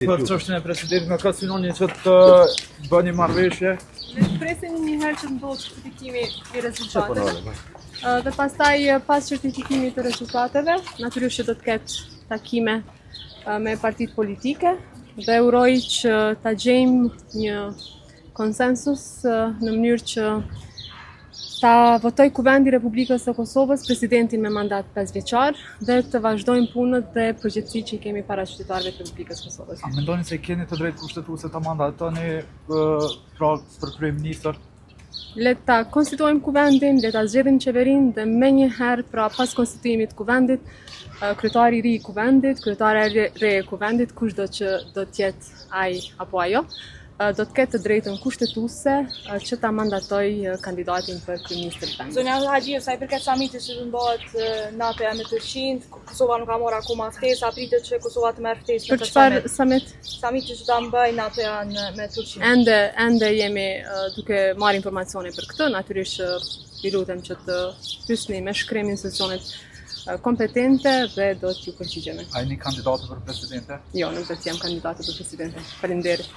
Për çështjen e presidentit nga ka synoni që të bëni marrëveshje. Ne presim një herë që ndodhë certifikimi i rezultateve. Dhe pastaj pas certifikimit të rezultateve, natyrisht që do të ketë takime me partitë politike dhe uroj që ta gjejmë një konsensus në mënyrë që ta votoj Kuvendi i Republikës së Kosovës presidentin me mandat 5 vjeçar dhe të vazhdojmë punët dhe përgjegjësitë që i kemi para qytetarëve të Republikës së Kosovës. A mendoni se keni të drejtë kushtetuese ta mandatoni pra për kryeministër? Le ta konstituojmë Kuvendin, le ta zgjedhim qeverinë dhe menjëherë pra pas konstituimit të Kuvendit, kryetari i ri i Kuvendit, kryetare e re e Kuvendit, kushdo që do të jetë ai apo ajo, do të ketë të drejtën kushtetuese që ta mandatoj kandidatin për kryeministër të vendit. Zonja Haxhiu, sa i përket samitit që do bëhet natë me Turqinë, Kosova nuk ka marrë akoma ftesë, pritet që Kosova të merr ftesë për çfarë summit? Samiti që ta bëj natë me Turqinë. Ende jemi duke marrë informacione për këtë, natyrisht ju lutem që të pyesni me shkrim institucionet kompetente dhe do t'ju përgjigjemi. A jeni kandidate për presidente? Jo, nuk do të jem kandidate për presidente. Faleminderit.